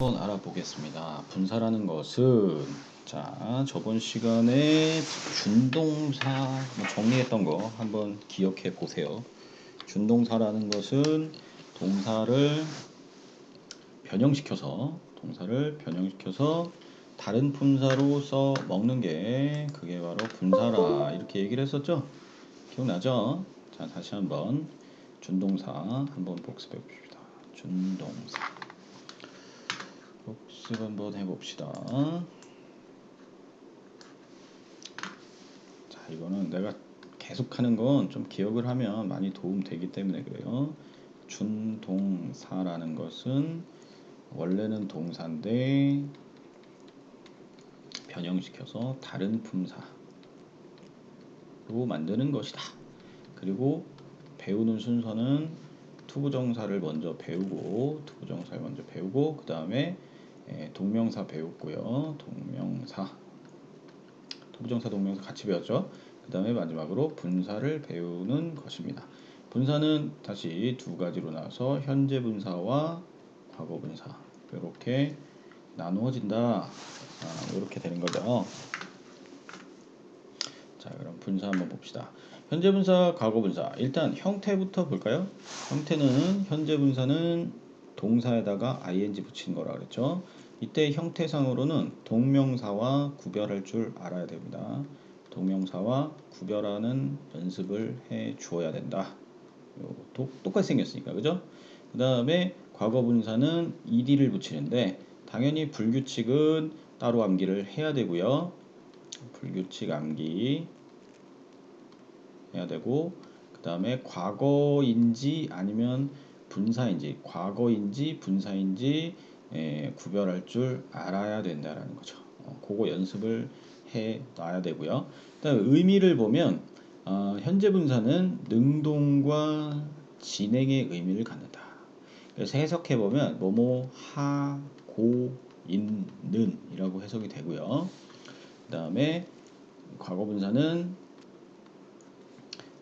한번 알아보겠습니다. 분사라는 것은 저번 시간에 준동사 정리했던 거 한번 기억해 보세요. 준동사라는 것은 동사를 변형시켜서 다른 품사로 써 먹는 게 그게 바로 분사라 이렇게 얘기를 했었죠. 기억나죠? 자, 다시 한번 준동사 한번 복습해 봅시다. 준동사 복습 한번 해봅시다. 자, 이거는 내가 계속 하는 건 좀 기억을 하면 많이 도움 되기 때문에 그래요. 준동사라는 것은 원래는 동사인데 변형시켜서 다른 품사로 만드는 것이다. 그리고 배우는 순서는 투부정사를 먼저 배우고 그 다음에 동명사 배웠고요. 투부정사 동명사 같이 배웠죠. 그 다음에 마지막으로 분사를 배우는 것입니다. 분사는 다시 두 가지로 나와서 현재 분사와 과거 분사 이렇게 나누어진다. 이렇게 되는 거죠. 자, 그럼 분사 한번 봅시다. 현재 분사, 과거 분사. 일단 형태부터 볼까요? 형태는 현재 분사는 동사에다가 ing 붙인 거라 그랬죠. 이때 형태상으로는 동명사와 구별할 줄 알아야 됩니다. 동명사와 구별하는 연습을 해 주어야 된다. 똑같이 생겼으니까, 그죠? 그 다음에 과거 분사는 ed를 붙이는데 당연히 불규칙은 따로 암기를 해야 되고요. 불규칙 암기 해야 되고, 그 다음에 과거인지 아니면 분사인지, 구별할 줄 알아야 된다라는 거죠. 그거 연습을 해 놔야 되고요. 그다음에 의미를 보면 현재 분사는 능동과 진행의 의미를 갖는다. 그래서 해석해 보면 뭐뭐 하고 있는 이라고 해석이 되고요. 그 다음에 과거 분사는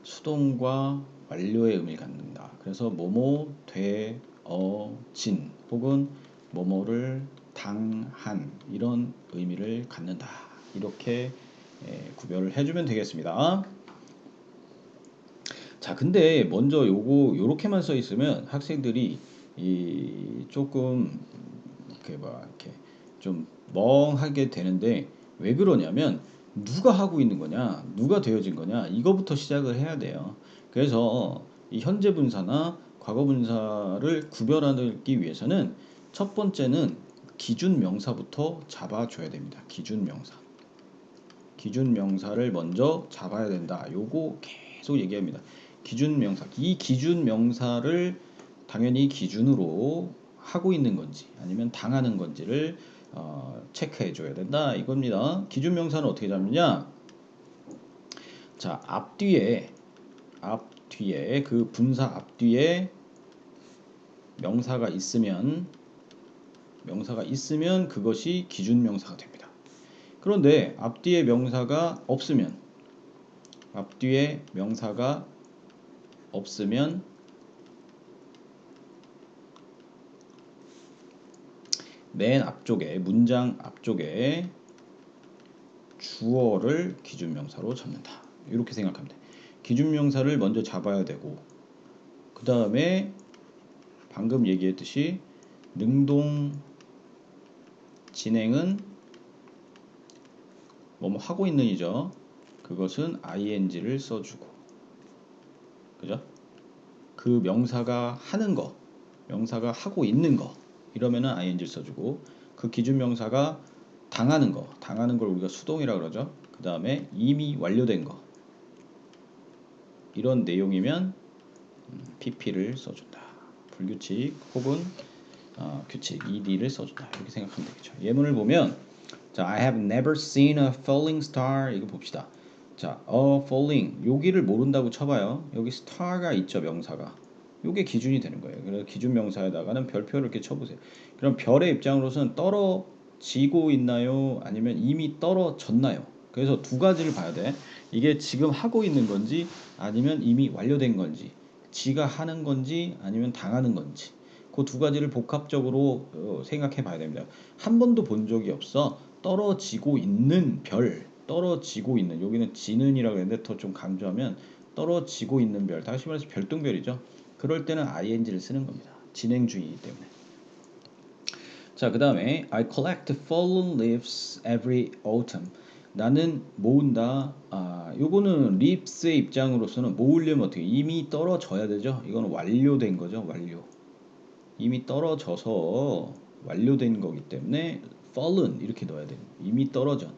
수동과 완료의 의미를 갖는다. 그래서 뭐뭐 되어진 혹은 뭐뭐를 당한 이런 의미를 갖는다. 이렇게 구별을 해주면 되겠습니다. 자, 근데 먼저 요렇게만 써 있으면 학생들이 조금 이렇게 좀 멍하게 되는데 왜 그러냐면 누가 하고 있는 거냐, 누가 되어진 거냐 이거부터 시작을 해야 돼요. 그래서 이 현재 분사나 과거 분사를 구별하기 위해서는 첫 번째는 기준 명사부터 잡아줘야 됩니다. 기준 명사를 먼저 잡아야 된다. 요거 계속 얘기합니다. 기준 명사. 이 기준 명사를 당연히 기준으로 하고 있는 건지 아니면 당하는 건지를 체크해 줘야 된다 이겁니다. 기준 명사는 어떻게 잡느냐? 자, 앞뒤에 그 분사 앞뒤에 명사가 있으면 그것이 기준 명사가 됩니다. 그런데 앞뒤에 명사가 없으면 맨 앞쪽에 문장 앞쪽에 주어를 기준 명사로 잡는다. 이렇게 생각하면 돼. 기준 명사를 먼저 잡아야 되고 그 다음에 방금 얘기했듯이 능동 진행은 뭐뭐 하고 있는이죠. 그것은 ing를 써주고, 그죠? 그 명사가 하는 거, 명사가 하고 있는 거 이러면은 ing를 써주고, 그 기준 명사가 당하는 걸 우리가 수동이라 그러죠. 그 다음에 이미 완료된 거 이런 내용이면 pp를 써준다. 불규칙 혹은 규칙 ed를 써준다. 이렇게 생각하면 되겠죠. 예문을 보면 자, I have never seen a falling star. 이거 봅시다. 자, falling 여기를 모른다고 쳐봐요. 여기 star가 있죠, 명사가. 요게 기준이 되는 거예요. 그래서 기준 명사에다가는 별표를 이렇게 쳐보세요. 그럼 별의 입장으로서는 떨어지고 있나요? 아니면 이미 떨어졌나요? 그래서 두 가지를 봐야 돼. 이게 지금 하고 있는 건지 아니면 이미 완료된 건지, 지가 하는 건지 아니면 당하는 건지. 그 두 가지를 복합적으로 생각해 봐야 됩니다. 한 번도 본 적이 없어. 떨어지고 있는 별, 떨어지고 있는, 여기는 지는이라고 했는데 더 좀 강조하면 떨어지고 있는 별, 다시 말해서 별똥별이죠. 그럴 때는 ing를 쓰는 겁니다. 진행주의이기 때문에. 자, 그 다음에 I collect fallen leaves every autumn. 나는 모은다. 요거는 leaves의 입장으로서는 모으려면 어떻게? 이미 떨어져야 되죠. 이거는 완료된 거죠. 완료. 이미 떨어져서 완료된 거기 때문에 fallen 이렇게 넣어야 돼요. 이미 떨어진.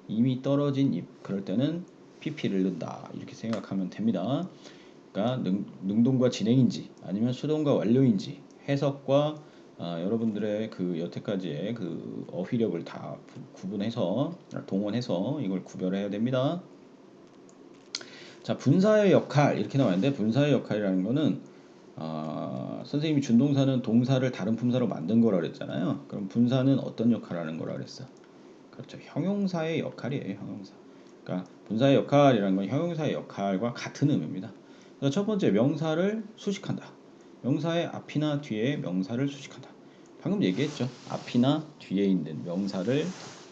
이미 떨어진 잎. 그럴 때는 pp를 넣는다. 이렇게 생각하면 됩니다. 그러니까 능동과 진행인지 아니면 수동과 완료인지 해석과 여러분들의 그 여태까지의 그 어휘력을 다 구분해서 동원해서 이걸 구별해야 됩니다. 자, 분사의 역할 이렇게 나와 있는데 분사의 역할이라는 거는 선생님이 준동사는 동사를 다른 품사로 만든 거라 그랬잖아요. 그럼 분사는 어떤 역할을 하는 거라 그랬어? 그렇죠. 형용사의 역할이에요. 형용사. 그러니까 분사의 역할이라는 건 형용사의 역할과 같은 의미입니다. 그래서 첫 번째 명사를 수식한다. 명사의 앞이나 뒤에 명사를 수식한다. 방금 얘기했죠. 앞이나 뒤에 있는 명사를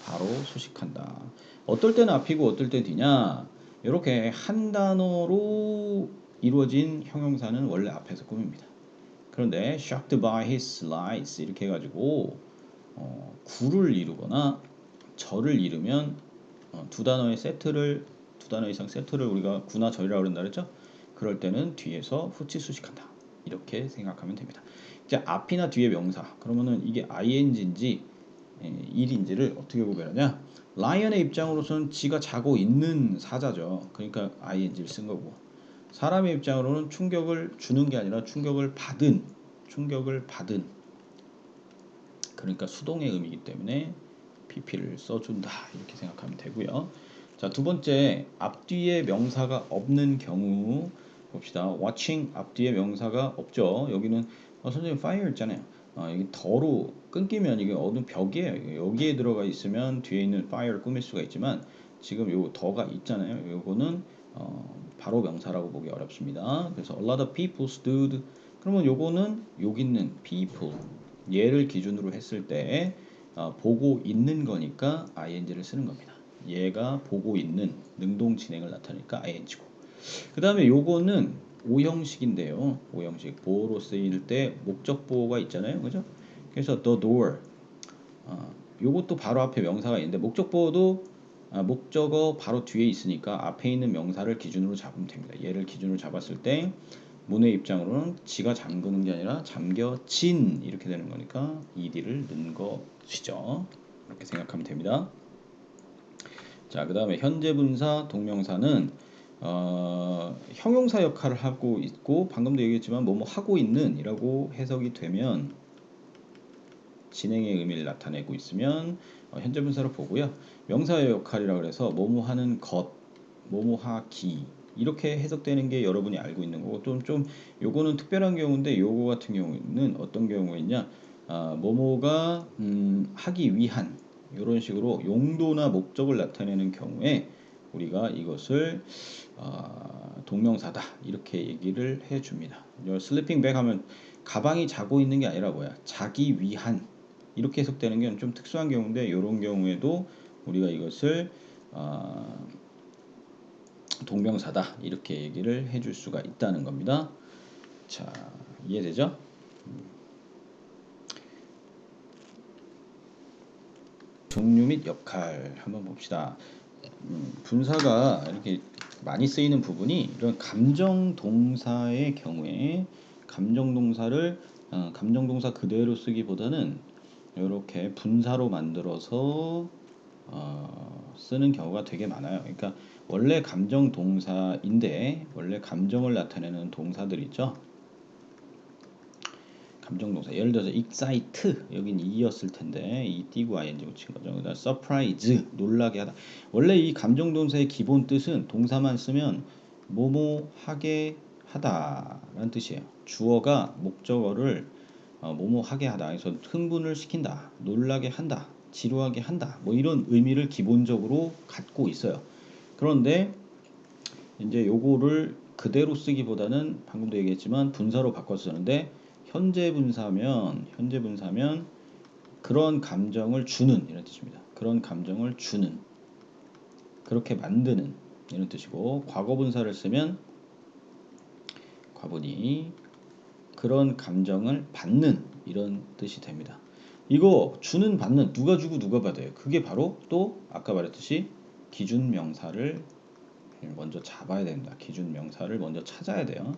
바로 수식한다. 어떨 때는 앞이고 어떨 때 뒤냐? 이렇게 한 단어로 이루어진 형용사는 원래 앞에서 꾸밉니다. 그런데 shocked by his lies 이렇게 해가지고 구를 이루거나 절을 이루면 두 단어 이상 세트를 우리가 구나 절이라고 그런다 그랬죠? 그럴 때는 뒤에서 후치 수식한다. 이렇게 생각하면 됩니다. 이제 앞이나 뒤에 명사. 그러면은 이게 ing인지 일인지를 어떻게 구별하냐? 라이언의 입장으로서는 지가 자고 있는 사자죠. 그러니까 ing를 쓴 거고. 사람의 입장으로는 충격을 주는 게 아니라 충격을 받은 그러니까 수동의 의미이기 때문에 pp를 써준다 이렇게 생각하면 되고요. 자, 두 번째 앞뒤에 명사가 없는 경우 봅시다. watching 앞뒤에 명사가 없죠. 여기는 선생님 fire 있잖아요. 여기 더로 끊기면 이게 어느 벽이에요. 여기에 들어가 있으면 뒤에 있는 fire를 꾸밀 수가 있지만 지금 요 더가 있잖아요. 요거는 바로 명사라고 보기 어렵습니다. 그래서 a lot of people stood 그러면 요거는 여기 있는 people 얘를 기준으로 했을 때 보고 있는 거니까 ing를 쓰는 겁니다. 얘가 보고 있는 능동 진행을 나타내니까 ing고. 그 다음에 요거는 오형식인데요. 오형식 보호로 쓰일 때 목적 보호가 있잖아요. 그죠? 그래서 the door 요것도 바로 앞에 명사가 있는데 목적 보호도 목적어 바로 뒤에 있으니까 앞에 있는 명사를 기준으로 잡으면 됩니다. 얘를 기준으로 잡았을 때 문의 입장으로는 지가 잠그는 게 아니라 잠겨진 이렇게 되는 거니까 ed를 넣은 것이죠. 이렇게 생각하면 됩니다. 자, 그 다음에 현재 분사 동명사는 형용사 역할을 하고 있고 방금도 얘기했지만 뭐뭐 하고 있는 이라고 해석이 되면 진행의 의미를 나타내고 있으면 현재 분사로 보고요. 명사의 역할이라고 해서 뭐뭐 하는 것, 뭐뭐 하기 이렇게 해석되는 게 여러분이 알고 있는 거고 좀 요거는 특별한 경우인데 요거 같은 경우는 어떤 경우가 있냐 뭐뭐가 하기 위한 이런 식으로 용도나 목적을 나타내는 경우에 우리가 이것을 동명사다 이렇게 얘기를 해줍니다. 슬리핑 백 하면 가방이 자고 있는 게 아니라 뭐야 자기 위한 이렇게 해석되는 게 좀 특수한 경우인데 이런 경우에도 우리가 이것을 동명사다 이렇게 얘기를 해줄 수가 있다는 겁니다. 자, 이해되죠? 종류 및 역할 한번 봅시다. 분사가 이렇게 많이 쓰이는 부분이 이런 감정 동사의 경우에 감정 동사를 감정 동사 그대로 쓰기보다는 이렇게 분사로 만들어서 쓰는 경우가 되게 많아요. 그러니까 원래 감정 동사인데 원래 감정을 나타내는 동사들 있죠. 감정 동사. 예를 들어서 excite 여긴 이였을 텐데 이 띄고 ing 붙인 거죠. 그다음 surprise 놀라게 하다. 원래 이 감정 동사의 기본 뜻은 동사만 쓰면 뭐뭐 하게 하다라는 뜻이에요. 주어가 목적어를 뭐뭐 하게 하다. 그래서 흥분을 시킨다, 놀라게 한다, 지루하게 한다. 뭐 이런 의미를 기본적으로 갖고 있어요. 그런데 이제 요거를 그대로 쓰기보다는 방금도 얘기했지만 분사로 바꿔서 쓰는데 현재 분사면 그런 감정을 주는 이런 뜻입니다. 그런 감정을 주는, 그렇게 만드는 이런 뜻이고, 과거 분사를 쓰면 과분이 그런 감정을 받는 이런 뜻이 됩니다. 이거 주는 받는 누가 주고 누가 받아요. 그게 바로 또 아까 말했듯이 기준 명사를 먼저 잡아야 된다. 기준 명사를 먼저 찾아야 돼요.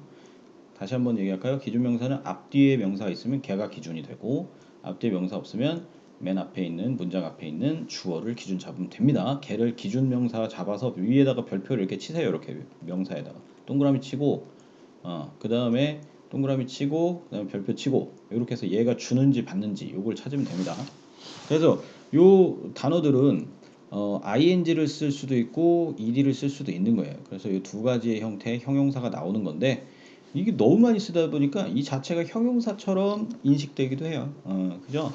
다시 한번 얘기할까요? 기준 명사는 앞뒤에 명사가 있으면 걔가 기준이 되고, 앞뒤에 명사 없으면 맨 앞에 있는 문장 앞에 있는 주어를 기준 잡으면 됩니다. 걔를 기준 명사 잡아서 위에다가 별표를 이렇게 치세요. 이렇게 명사에다가 동그라미 치고, 그 다음에 동그라미 치고, 그 다음에 별표 치고, 이렇게 해서 얘가 주는지 받는지 요걸 찾으면 됩니다. 그래서 요 단어들은 ing를 쓸 수도 있고 ed를 쓸 수도 있는 거예요. 그래서 이 두 가지의 형태의 형용사가 나오는 건데, 이게 너무 많이 쓰다 보니까 이 자체가 형용사처럼 인식되기도 해요. 그죠?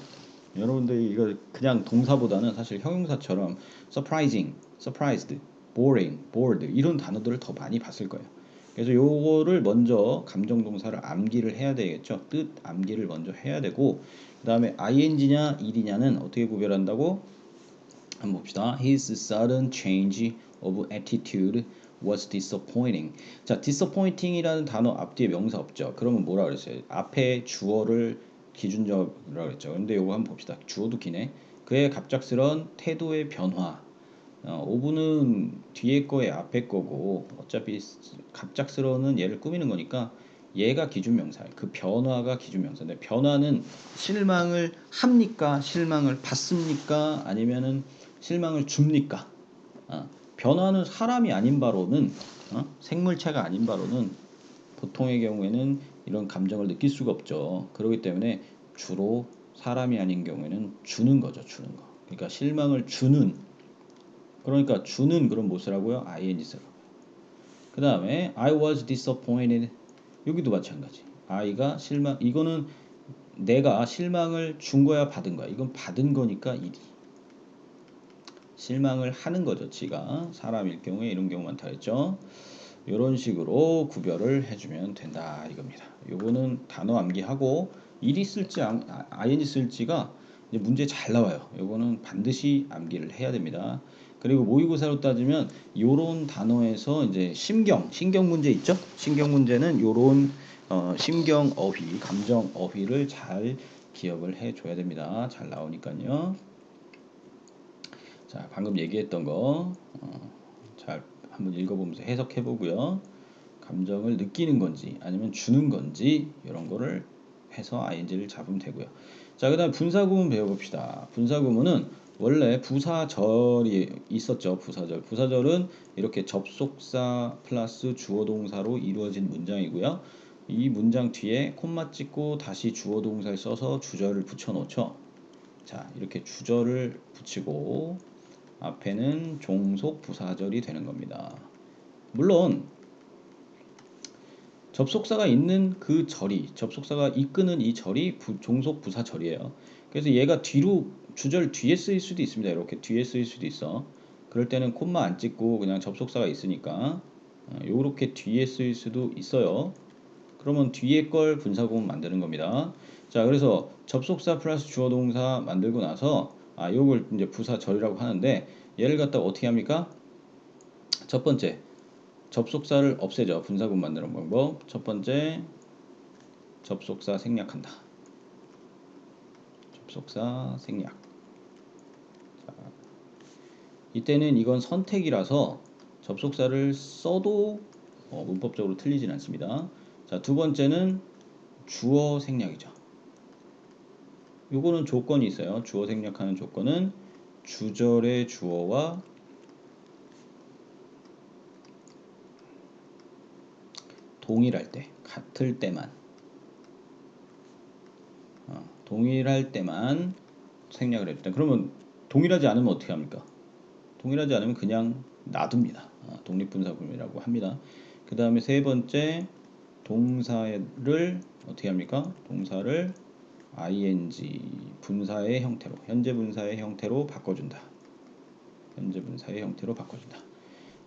여러분들이 이거 그냥 동사보다는 사실 형용사처럼 surprising, surprised, boring, bored 이런 단어들을 더 많이 봤을 거예요. 그래서 요거를 먼저 감정 동사를 암기를 해야 되겠죠. 뜻 암기를 먼저 해야 되고, 그 다음에 ing냐 ed냐는 어떻게 구별한다고? 한번 봅시다. His sudden change of attitude was disappointing. 자, disappointing이라는 단어 앞뒤에 명사 없죠. 그러면 뭐라 그랬어요? 앞에 주어를 기준적으로 그랬죠. 근데 요거 한번 봅시다. 주어도 기네. 그의 갑작스런 태도의 변화. 5분은 뒤에 거에 앞에 거고, 어차피 갑작스러운은 얘를 꾸미는 거니까 얘가 기준명사예요. 그 변화가 기준명사인데, 변화는 실망을 합니까? 실망을 받습니까? 아니면은 실망을 줍니까? 변화는 사람이 아닌 바로는, 생물체가 아닌 바로는 보통의 경우에는 이런 감정을 느낄 수가 없죠. 그렇기 때문에 주로 사람이 아닌 경우에는 주는 거죠. 주는 거. 그러니까 실망을 주는, 그러니까 주는 그런 뭐 쓰라고요? ing 쓰라고요. 그 다음에 I was disappointed. 여기도 마찬가지. I가 실망, 이거는 내가 실망을 준 거야 받은 거야. 이건 받은 거니까 ed. 실망을 하는 거죠. 지가 사람일 경우에 이런 경우 많다 했죠. 이런 식으로 구별을 해주면 된다 이겁니다. 요거는 단어 암기하고 일이 쓸지 ing 쓸지가 이제 문제 잘 나와요. 요거는 반드시 암기를 해야 됩니다. 그리고 모의고사로 따지면 요런 단어에서 이제 신경 문제 있죠? 신경 문제는 요런 심경 어휘, 감정 어휘를 잘 기억을 해줘야 됩니다. 잘 나오니까요. 자, 방금 얘기했던 거 잘 한번 읽어보면서 해석해 보고요. 감정을 느끼는 건지 아니면 주는 건지 이런 거를 해서 ing를 잡으면 되고요. 자, 그 다음에 분사구문 배워봅시다. 분사구문은 원래 부사절이 있었죠. 부사절은 이렇게 접속사 플러스 주어동사로 이루어진 문장이고요. 이 문장 뒤에 콤마 찍고 다시 주어동사를 써서 주절을 붙여놓죠. 자, 이렇게 주절을 붙이고 앞에는 종속 부사절이 되는 겁니다. 물론 접속사가 있는 그 절이, 접속사가 이끄는 이 절이 종속 부사절이에요. 그래서 얘가 뒤로 주절 뒤에 쓰일 수도 있습니다. 이렇게 뒤에 쓰일 수도 있어. 그럴 때는 콤마 안 찍고 그냥 접속사가 있으니까 요렇게 뒤에 쓰일 수도 있어요. 그러면 뒤에 걸 분사구문 만드는 겁니다. 자, 그래서 접속사 플러스 주어 동사 만들고 나서 요걸 이제 부사절이라고 하는데, 얘를 갖다가 어떻게 합니까? 첫 번째, 접속사를 없애죠. 분사구문 만드는 방법. 첫 번째, 접속사 생략한다. 접속사 생략. 자, 이때는 이건 선택이라서 접속사를 써도 문법적으로 틀리진 않습니다. 자, 두 번째는 주어 생략이죠. 요거는 조건이 있어요. 주어 생략하는 조건은 주절의 주어와 동일할 때, 같을 때만, 동일할 때만 생략을 해줍니다. 그러면 동일하지 않으면 어떻게 합니까? 동일하지 않으면 그냥 놔둡니다. 독립분사구문이라고 합니다. 그 다음에 세 번째, 동사를 어떻게 합니까? 동사를 ing 분사의 형태로, 현재 분사의 형태로 바꿔준다. 현재 분사의 형태로 바꿔준다.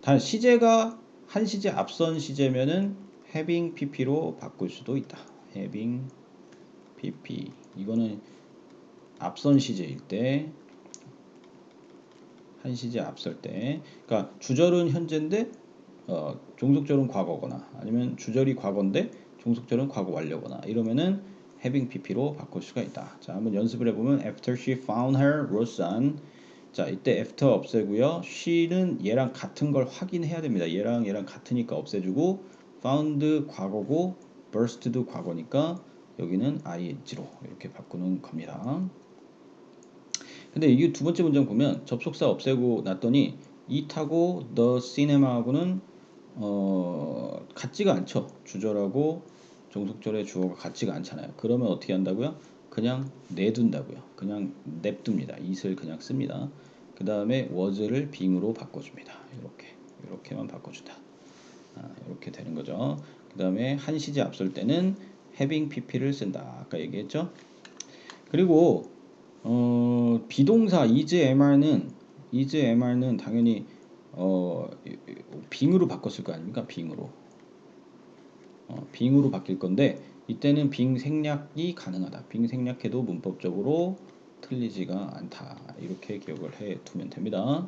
단 시제가 한 시제 앞선 시제면은 having pp로 바꿀 수도 있다. having PP. 이거는 앞선 시제일 때, 한 시제 앞설 때. 그러니까 주절은 현재인데 종속절은 과거거나 아니면 주절이 과거인데 종속절은 과거 완료거나 이러면은 having pp로 바꿀 수가 있다. 자, 한번 연습을 해보면 after she found her rose son. 자, 이때 after 없애고요. she는 얘랑 같은 걸 확인해야 됩니다. 얘랑 같으니까 없애주고 found 과거고 burst도 과거니까 여기는 ing로 이렇게 바꾸는 겁니다. 근데 이게 두 번째 문장 보면 접속사 없애고 놨더니 it하고 the cinema하고는 같지가 않죠. 주절하고 종속절의 주어가 같지가 않잖아요. 그러면 어떻게 한다고요? 그냥 내둔다고요. 그냥 냅둡니다. it을 그냥 씁니다. 그 다음에 was를 being으로 바꿔줍니다. 이렇게만 바꿔준다. 이렇게 되는 거죠. 그 다음에 한 시제 앞설 때는 having pp를 쓴다. 아까 얘기했죠. 그리고 비동사 is mr는 당연히 빙으로 바꿨을 거 아닙니까? 빙으로 바뀔 건데 이때는 빙 생략이 가능하다. 빙 생략해도 문법적으로 틀리지가 않다. 이렇게 기억을 해 두면 됩니다.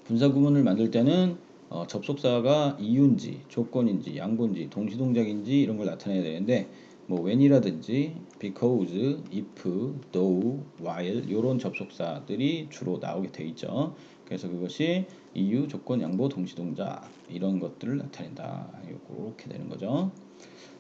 분사 구문을 만들 때는 접속사가 이유인지 조건인지 양보인지 동시동작인지 이런 걸 나타내야 되는데 뭐 when이라든지 because, if, though, while 이런 접속사들이 주로 나오게 돼 있죠. 그래서 그것이 이유, 조건, 양보, 동시동작 이런 것들을 나타낸다. 이렇게 되는 거죠.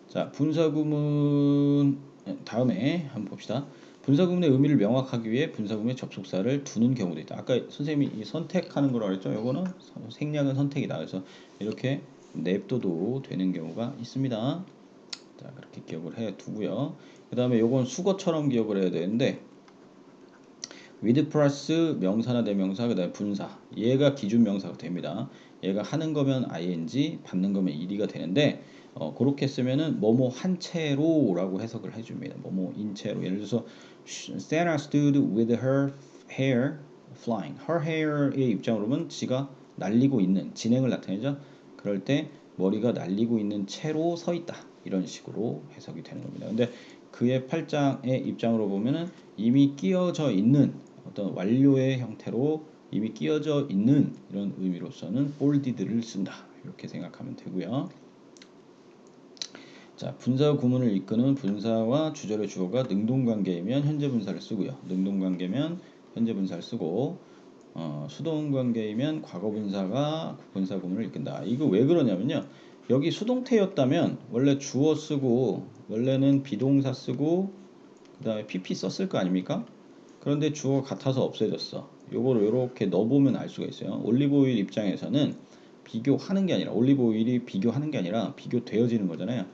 자, 분사 구문 다음에 한번 봅시다. 분사 구문의 의미를 명확하기 위해 분사 구문의 접속사를 두는 경우도 있다. 아까 선생님이 이 선택하는 거라고 했죠. 요거는 생략은 선택이다. 그래서 이렇게 냅둬도 되는 경우가 있습니다. 자, 그렇게 기억을 해 두고요. 그 다음에 요건 수거처럼 기억을 해야 되는데 with 플러스 명사나 대명사 그 다음에 분사 얘가 기준 명사가 됩니다. 얘가 하는 거면 ing 받는 거면 ed가 되는데 그렇게 쓰면은 뭐뭐 한 채로 라고 해석을 해줍니다. 뭐뭐인 채로. 예를 들어서 Sarah stood with her hair flying. her hair의 입장으로 보면 지가 날리고 있는 진행을 나타내죠. 그럴 때 머리가 날리고 있는 채로 서 있다. 이런 식으로 해석이 되는 겁니다. 근데 그의 팔짱의 입장으로 보면은 이미 끼어져 있는 어떤 완료의 형태로 이미 끼어져 있는 이런 의미로서는 folded를 쓴다. 이렇게 생각하면 되고요. 자, 분사 구문을 이끄는 분사와 주절의 주어가 능동관계이면 현재 분사를 쓰고요. 능동관계면 현재 분사를 쓰고 수동관계이면 과거 분사가 분사 구문을 이끈다. 이거 왜 그러냐면요. 여기 수동태였다면 원래 주어 쓰고 원래는 비동사 쓰고 그 다음에 pp 썼을 거 아닙니까? 그런데 주어가 같아서 없애졌어. 요거를 이렇게 넣어보면 알 수가 있어요. 올리브오일 입장에서는 비교하는 게 아니라 올리브오일이 비교하는 게 아니라 비교되어지는 거잖아요.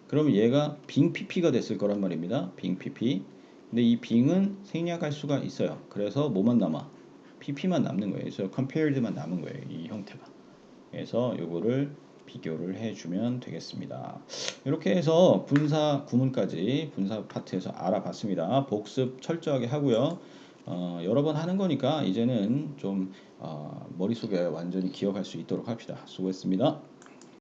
그러면 얘가 빙 pp가 됐을 거란 말입니다. 빙 pp. 근데 이 빙은 생략할 수가 있어요. 그래서 뭐만 남아? pp만 남는 거예요. 그래서 compared만 남은 거예요. 이 형태가. 그래서 요거를 비교를 해주면 되겠습니다. 이렇게 해서 분사 구문까지 분사 파트에서 알아봤습니다. 복습 철저하게 하고요. 여러 번 하는 거니까 이제는 좀 머릿속에 완전히 기억할 수 있도록 합시다. 수고했습니다.